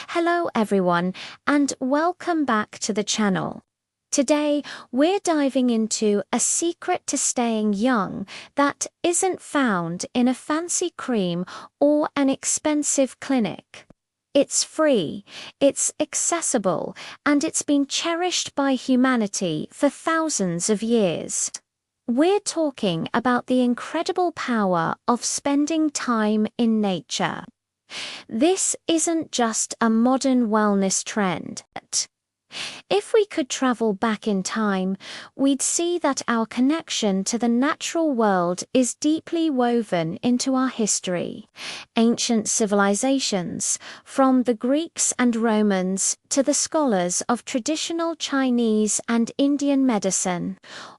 Hello everyone, and welcome back to the channel. Today, we're diving into a secret to staying young that isn't found in a fancy cream or an expensive clinic. It's free, it's accessible, and it's been cherished by humanity for thousands of years. We're talking about the incredible power of spending time in nature. This isn't just a modern wellness trend. If we could travel back in time, we'd see that our connection to the natural world is deeply woven into our history. Ancient civilizations, from the Greeks and Romans to the scholars of traditional Chinese and Indian medicine,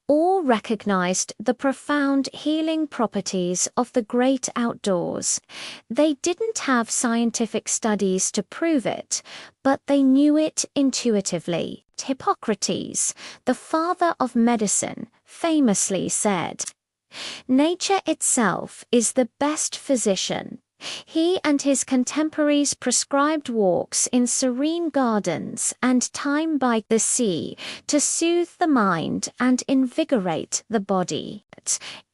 all recognized the profound healing properties of the great outdoors. They didn't have scientific studies to prove it, but they knew it intuitively. Hippocrates, the father of medicine, famously said, "Nature itself is the best physician." He and his contemporaries prescribed walks in serene gardens and time by the sea to soothe the mind and invigorate the body.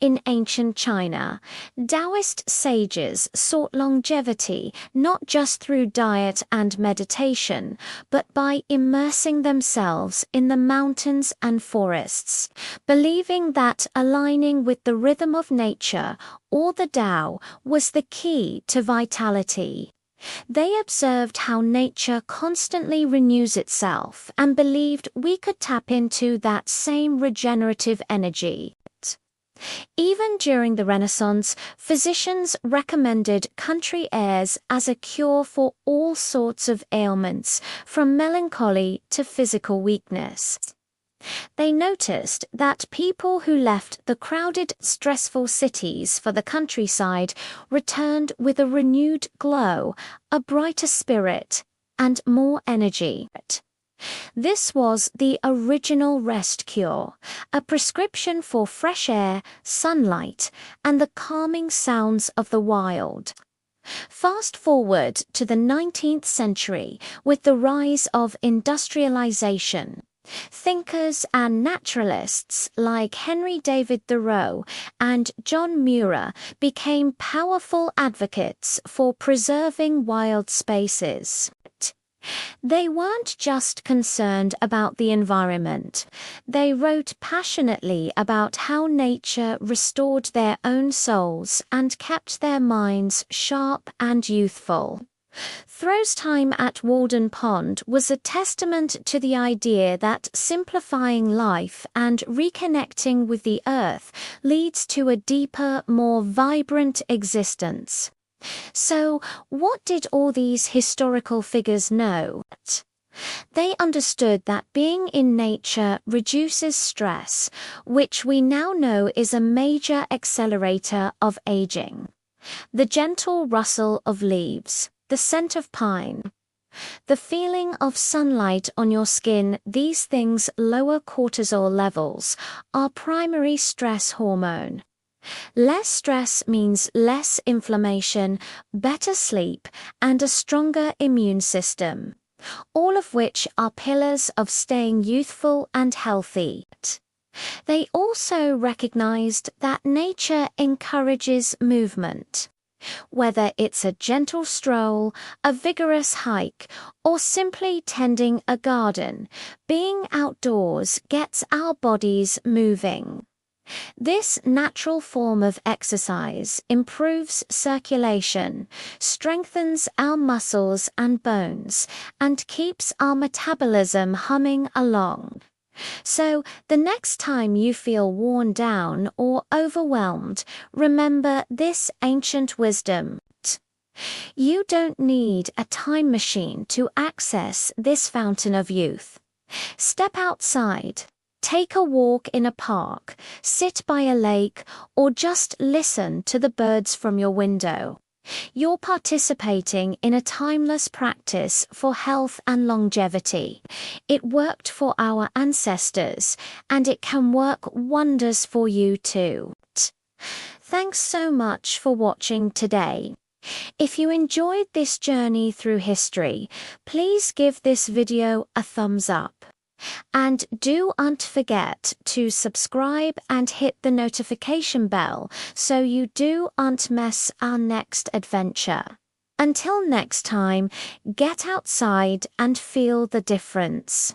In ancient China, Taoist sages sought longevity not just through diet and meditation, but by immersing themselves in the mountains and forests, believing that aligning with the rhythm of nature, or the Tao, was the key to vitality. They observed how nature constantly renews itself and believed we could tap into that same regenerative energy. Even during the Renaissance, physicians recommended country airs as a cure for all sorts of ailments, from melancholy to physical weakness. They noticed that people who left the crowded, stressful cities for the countryside returned with a renewed glow, a brighter spirit, and more energy. This was the original rest cure, a prescription for fresh air, sunlight, and the calming sounds of the wild. Fast forward to the 19th century with the rise of industrialization. Thinkers and naturalists like Henry David Thoreau and John Muir became powerful advocates for preserving wild spaces. They weren't just concerned about the environment. They wrote passionately about how nature restored their own souls and kept their minds sharp and youthful. Thoreau's time at Walden Pond was a testament to the idea that simplifying life and reconnecting with the earth leads to a deeper, more vibrant existence. So, what did all these historical figures know? They understood that being in nature reduces stress, which we now know is a major accelerator of aging. The gentle rustle of leaves, the scent of pine, the feeling of sunlight on your skin, these things lower cortisol levels, our primary stress hormone. Less stress means less inflammation, better sleep, and a stronger immune system, all of which are pillars of staying youthful and healthy. They also recognized that nature encourages movement. Whether it's a gentle stroll, a vigorous hike, or simply tending a garden, being outdoors gets our bodies moving. This natural form of exercise improves circulation, strengthens our muscles and bones, and keeps our metabolism humming along. So, the next time you feel worn down or overwhelmed, remember this ancient wisdom. You don't need a time machine to access this fountain of youth. Step outside. Take a walk in a park, sit by a lake, or just listen to the birds from your window. You're participating in a timeless practice for health and longevity. It worked for our ancestors, and it can work wonders for you too. Thanks so much for watching today. If you enjoyed this journey through history, please give this video a thumbs up. And don't forget to subscribe and hit the notification bell so you don't miss our next adventure. Until next time, get outside and feel the difference.